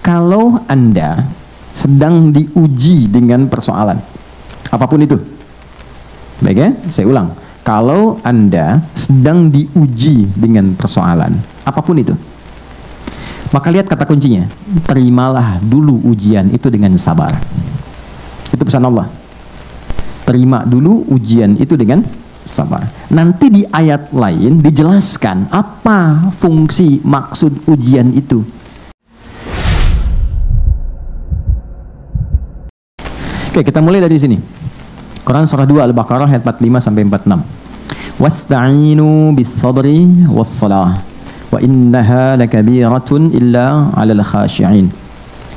Kalau Anda sedang diuji dengan persoalan, apapun itu. Baik ya, saya ulang. Kalau Anda sedang diuji dengan persoalan, apapun itu, maka lihat kata kuncinya, terimalah dulu ujian itu dengan sabar. Itu pesan Allah. Terima dulu ujian itu dengan sabar. Nanti di ayat lain dijelaskan apa fungsi maksud ujian itu. Oke, kita mulai dari sini. Quran surah 2 Al-Baqarah ayat 45 sampai 46. Wasta'inu bis-sabri was-salah wa innaha lakabiratun illa 'alal khashi'in.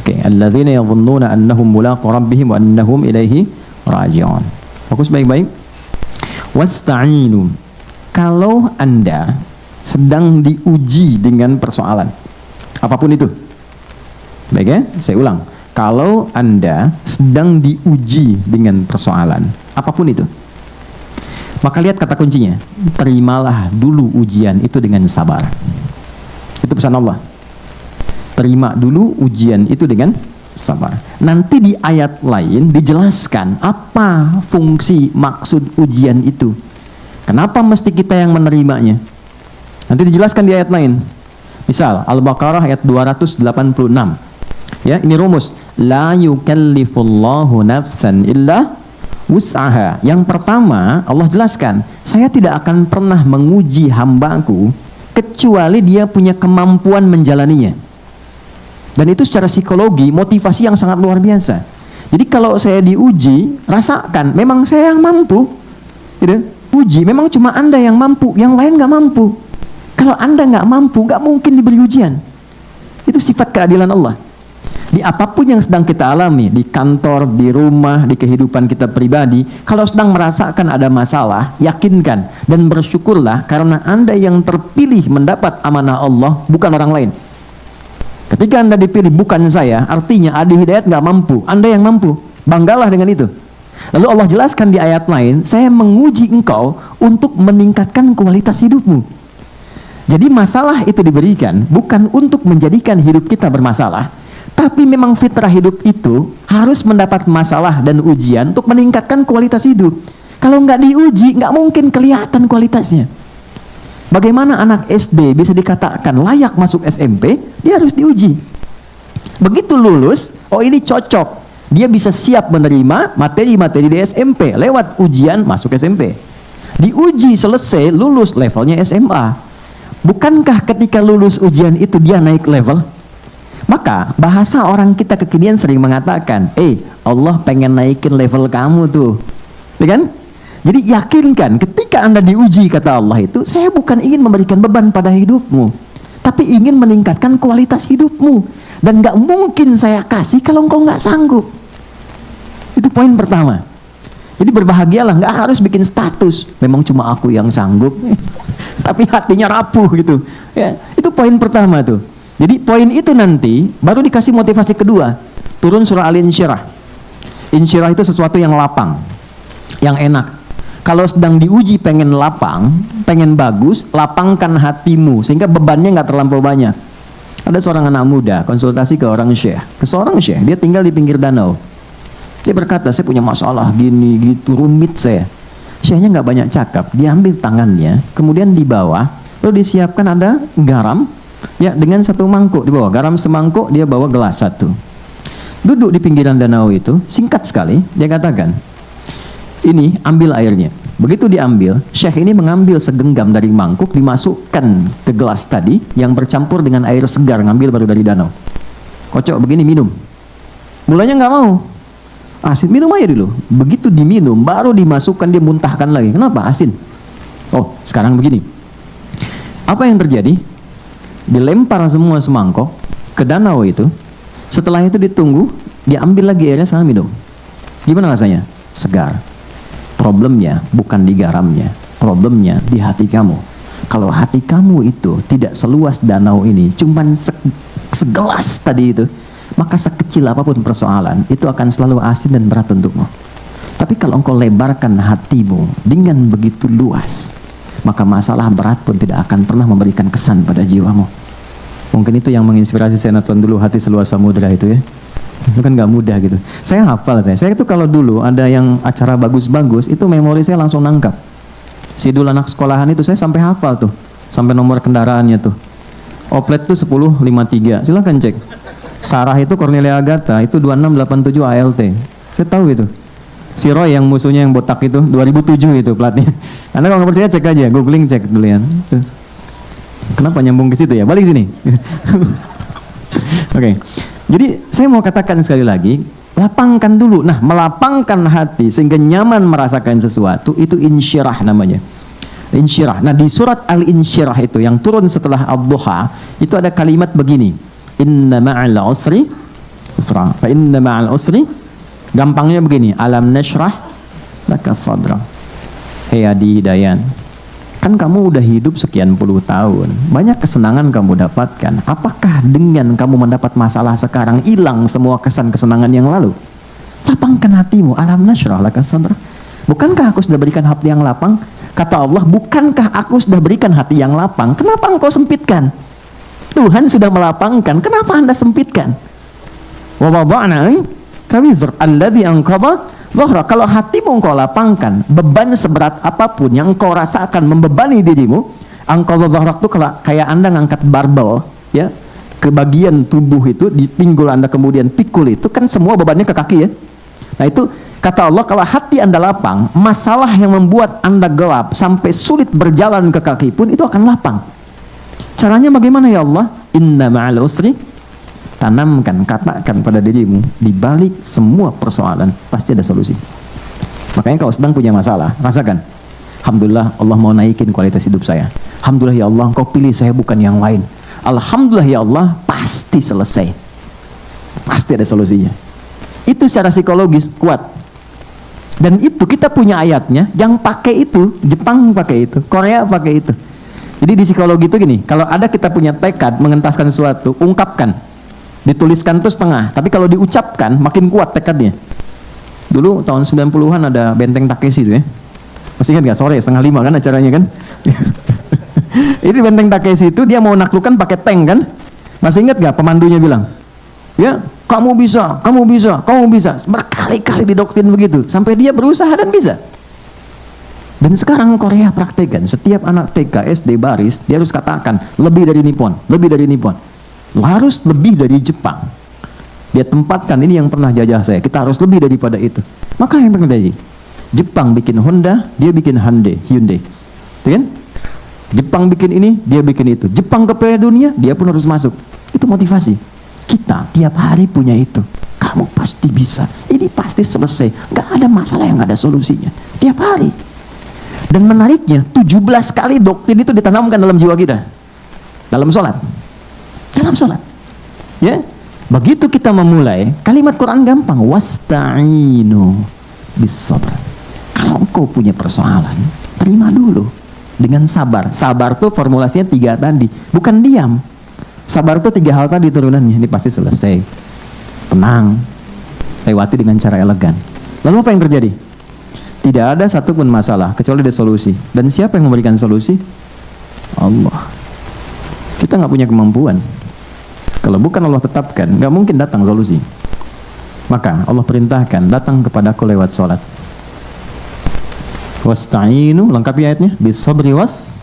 Oke, alladzina yadhunnuna annahum mulaqu rabbihim wa annahum ilaihi raji'un. Fokus baik-baik. Wasta'inu. Kalau Anda sedang diuji dengan persoalan, apapun itu. Baik ya, saya ulang. Kalau Anda sedang diuji dengan persoalan, apapun itu, maka lihat kata kuncinya, terimalah dulu ujian itu dengan sabar. Itu pesan Allah. Terima dulu ujian itu dengan sabar. Nanti di ayat lain dijelaskan apa fungsi maksud ujian itu. Kenapa mesti kita yang menerimanya? Nanti dijelaskan di ayat lain. Misal Al-Baqarah ayat 286. Ya, ini rumus. La yukallifullahu nafsan illa wus'aha. Yang pertama, Allah jelaskan, saya tidak akan pernah menguji hambaku kecuali dia punya kemampuan menjalaninya. Dan itu secara psikologi, motivasi yang sangat luar biasa. Jadi kalau saya diuji, rasakan, memang saya yang mampu. Gitu? Uji, memang cuma Anda yang mampu, yang lain nggak mampu. Kalau Anda nggak mampu, nggak mungkin diberi ujian. Itu sifat keadilan Allah. Di apapun yang sedang kita alami, di kantor, di rumah, di kehidupan kita pribadi, kalau sedang merasakan ada masalah, yakinkan dan bersyukurlah karena Anda yang terpilih mendapat amanah Allah, bukan orang lain. Ketika Anda dipilih bukan saya, artinya Adi Hidayat nggak mampu, Anda yang mampu. Banggalah dengan itu. Lalu Allah jelaskan di ayat lain, saya menguji engkau untuk meningkatkan kualitas hidupmu. Jadi masalah itu diberikan bukan untuk menjadikan hidup kita bermasalah, tapi memang fitrah hidup itu harus mendapat masalah dan ujian untuk meningkatkan kualitas hidup. Kalau nggak diuji, nggak mungkin kelihatan kualitasnya. Bagaimana anak SD bisa dikatakan layak masuk SMP? Dia harus diuji. Begitu lulus, oh ini cocok. Dia bisa siap menerima materi-materi di SMP. Lewat ujian masuk SMP. Diuji selesai, lulus levelnya SMA. Bukankah ketika lulus ujian itu dia naik level? Maka bahasa orang kita kekinian sering mengatakan, Allah pengen naikin level kamu tuh, ya kan? Jadi yakinkan ketika Anda diuji, kata Allah itu, saya bukan ingin memberikan beban pada hidupmu, tapi ingin meningkatkan kualitas hidupmu. Dan gak mungkin saya kasih kalau engkau gak sanggup. Itu poin pertama. Jadi berbahagialah, gak harus bikin status, memang cuma aku yang sanggup, tapi hatinya rapuh gitu. Ya, itu poin pertama tuh. Jadi poin itu nanti baru dikasih motivasi kedua. Turun surah Al-Insyirah. Insyirah itu sesuatu yang lapang, yang enak. Kalau sedang diuji pengen lapang, pengen bagus, lapangkan hatimu sehingga bebannya nggak terlampau banyak. Ada seorang anak muda konsultasi ke seorang syekh, dia tinggal di pinggir danau. Dia berkata, saya punya masalah gini gitu, rumit saya. Syekhnya nggak banyak cakap, dia ambil tangannya, kemudian di bawah, lalu disiapkan ada garam. Ya, dengan satu mangkuk di bawah, garam semangkuk, dia bawa gelas satu. Duduk di pinggiran danau itu, singkat sekali, dia katakan, ini ambil airnya. Begitu diambil, Syekh ini mengambil segenggam dari mangkuk, dimasukkan ke gelas tadi, yang bercampur dengan air segar, ngambil baru dari danau. Kocok begini, minum. Mulanya nggak mau. Asin, minum aja dulu. Begitu diminum, baru dimasukkan, dia muntahkan lagi. Kenapa? Asin. Oh, sekarang begini. Apa yang terjadi? Dilempar semua semangkok ke danau itu. Setelah itu ditunggu, diambil lagi airnya sama minum. Gimana rasanya? Segar. Problemnya bukan di garamnya, problemnya di hati kamu. Kalau hati kamu itu tidak seluas danau ini, cuman segelas tadi itu, maka sekecil apapun persoalan itu akan selalu asin dan berat untukmu. Tapi kalau engkau lebarkan hatimu dengan begitu luas, maka masalah berat pun tidak akan pernah memberikan kesan pada jiwamu. Mungkin itu yang menginspirasi saya nonton dulu Hati Seluas Samudra itu ya. Itu kan nggak mudah gitu. Saya hafal saya itu kalau dulu ada yang acara bagus-bagus itu memori saya langsung nangkap. Sidul anak sekolahan itu saya sampai hafal tuh, sampai nomor kendaraannya tuh. Oplet tuh 1053. Silakan cek. Sarah itu Cornelia Agatha itu 2687 ALT. Saya tahu itu. Si Roy yang musuhnya yang botak itu 2007 itu platnya. Anda kalau nggak percaya cek aja, googling cek dulu ya. Kenapa nyambung ke situ ya? Balik sini. Oke. Jadi saya mau katakan sekali lagi, lapangkan dulu. Nah, melapangkan hati sehingga nyaman merasakan sesuatu itu insyirah namanya. Insyirah. Nah, di surat Al-Insyirah itu yang turun setelah Ad-Duha itu ada kalimat begini. Inna ma'al usri usra. Fa inna ma'al usri, gampangnya begini, alam nashrah laka sadra. Hei Adi Dayan, kan kamu udah hidup sekian puluh tahun, banyak kesenangan kamu dapatkan. Apakah dengan kamu mendapat masalah sekarang hilang semua kesan kesenangan yang lalu? Lapangkan hatimu. Alam nashrah laka sadra. Bukankah aku sudah berikan hati yang lapang? Kata Allah, bukankah aku sudah berikan hati yang lapang? Kenapa engkau sempitkan? Tuhan sudah melapangkan, kenapa Anda sempitkan? Wa wada'na kawizr alladhi anqadha dhahra. Kalau hatimu engkau lapangkan, beban seberat apapun yang engkau rasakan membebani dirimu, anqadha dhahra itu kayak Anda ngangkat barbel ya, ke bagian tubuh itu, di pinggul Anda kemudian pikul itu kan semua bebannya ke kaki ya. Nah itu kata Allah, kalau hati Anda lapang, masalah yang membuat Anda gelap sampai sulit berjalan ke kaki pun itu akan lapang. Caranya bagaimana ya Allah? Inna ma'al usri, tanamkan, katakan pada dirimu, di balik semua persoalan pasti ada solusi. Makanya kalau sedang punya masalah, rasakan, alhamdulillah Allah mau naikin kualitas hidup saya. Alhamdulillah ya Allah, Engkau pilih saya bukan yang lain. Alhamdulillah ya Allah, pasti selesai. Pasti ada solusinya. Itu secara psikologis kuat. Dan itu kita punya ayatnya, yang pakai itu, Jepang pakai itu, Korea pakai itu. Jadi di psikologi itu gini, kalau ada kita punya tekad mengentaskan sesuatu, ungkapkan. Dituliskan itu setengah, tapi kalau diucapkan makin kuat tekadnya. Dulu tahun 90-an ada Benteng Takeshi itu ya. Masih ingat gak? Sore 4:30 kan acaranya kan? Ini Benteng Takeshi itu dia mau naklukkan pakai tank kan? Masih ingat gak pemandunya bilang? Ya, kamu bisa, kamu bisa, kamu bisa. Berkali-kali didoktrin begitu, sampai dia berusaha dan bisa. Dan sekarang Korea praktekkan, setiap anak TK, SD baris, dia harus katakan, lebih dari Nippon, lebih dari Nippon. Harus lebih dari Jepang. Dia tempatkan, ini yang pernah jajah saya, kita harus lebih daripada itu. Maka yang terjadi, Jepang bikin Honda, dia bikin Hyundai. Kan? Jepang bikin ini, dia bikin itu. Jepang ke Piala Dunia, dia pun harus masuk. Itu motivasi. Kita tiap hari punya itu. Kamu pasti bisa, ini pasti selesai. Gak ada masalah yang gak ada solusinya. Tiap hari. Dan menariknya, 17 kali doktrin itu ditanamkan dalam jiwa kita. Dalam sholat. Dalam sholat. Ya. Begitu kita memulai, kalimat Quran gampang. Wasta'inu bis-sabr. Kalau engkau punya persoalan, terima dulu. Dengan sabar. Sabar tuh formulasinya 3 tadi. Bukan diam. Sabar tuh 3 hal tadi turunannya. Ini pasti selesai. Tenang. Lewati dengan cara elegan. Lalu apa yang terjadi? Tidak ada satupun masalah kecuali ada solusi. Dan siapa yang memberikan solusi? Allah. Kita nggak punya kemampuan. Kalau bukan Allah tetapkan, nggak mungkin datang solusi. Maka Allah perintahkan, datang kepadaku lewat sholat. Wasta'inu, lengkapi ayatnya, bisabri was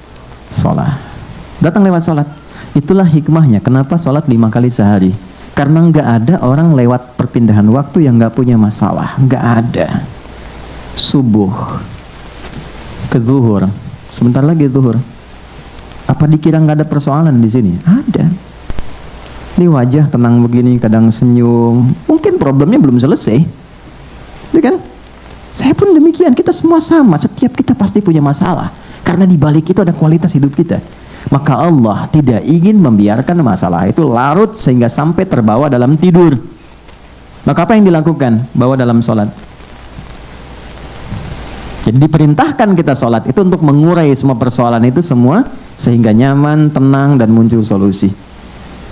sholat. Datang lewat sholat. Itulah hikmahnya kenapa sholat 5 kali sehari. Karena nggak ada orang lewat perpindahan waktu yang nggak punya masalah. Nggak ada. Subuh ke zuhur, sebentar lagi zuhur. Apa dikira nggak ada persoalan di sini? Ada. Ini wajah tenang begini, kadang senyum. Mungkin problemnya belum selesai, ya kan? Saya pun demikian. Kita semua sama. Setiap kita pasti punya masalah. Karena di balik itu ada kualitas hidup kita. Maka Allah tidak ingin membiarkan masalah itu larut sehingga sampai terbawa dalam tidur. Maka apa yang dilakukan? Bawa dalam sholat. Jadi diperintahkan kita sholat itu untuk mengurai semua persoalan itu semua sehingga nyaman, tenang dan muncul solusi.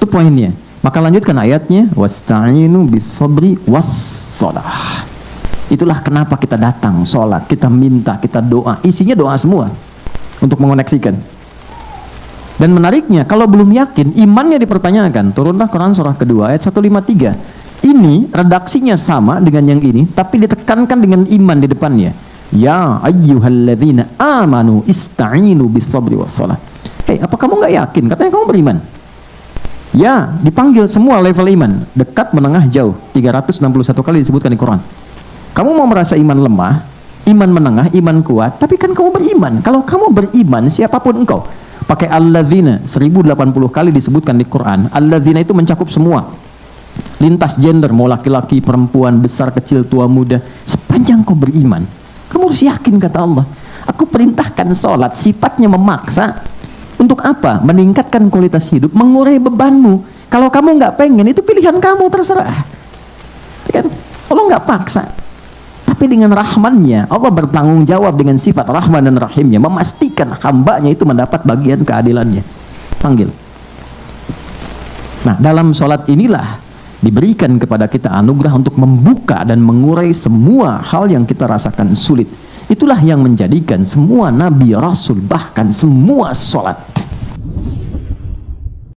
Itu poinnya. Maka lanjutkan ayatnya, wasta'inu bis-sabri was-shalah. Itulah kenapa kita datang sholat, kita minta, kita doa. Isinya doa semua untuk mengoneksikan. Dan menariknya, kalau belum yakin, imannya dipertanyakan. Turunlah Quran surah kedua ayat 153. Ini redaksinya sama dengan yang ini, tapi ditekankan dengan iman di depannya. Ya ayyuhalladzina amanu ista'inu bis-sabri was-salah. Hei, apa kamu nggak yakin? Katanya kamu beriman. Ya, dipanggil semua level iman. Dekat, menengah, jauh. 361 kali disebutkan di Quran. Kamu mau merasa iman lemah, iman menengah, iman kuat, tapi kan kamu beriman. Kalau kamu beriman, siapapun engkau. Pakai alladzina 1080 kali disebutkan di Quran. Alladzina itu mencakup semua, lintas gender, mau laki-laki, perempuan, besar, kecil, tua, muda. Sepanjang kau beriman, kamu harus yakin, kata Allah. Aku perintahkan sholat, sifatnya memaksa. Untuk apa? Meningkatkan kualitas hidup, mengurai bebanmu. Kalau kamu nggak pengen, itu pilihan kamu, terserah. Kan? Allah nggak paksa. Tapi dengan rahmannya, Allah bertanggung jawab dengan sifat rahman dan rahimnya, memastikan hambanya itu mendapat bagian keadilannya. Panggil. Nah, dalam sholat inilah diberikan kepada kita anugerah untuk membuka dan mengurai semua hal yang kita rasakan sulit. Itulah yang menjadikan semua nabi, rasul, bahkan semua sholat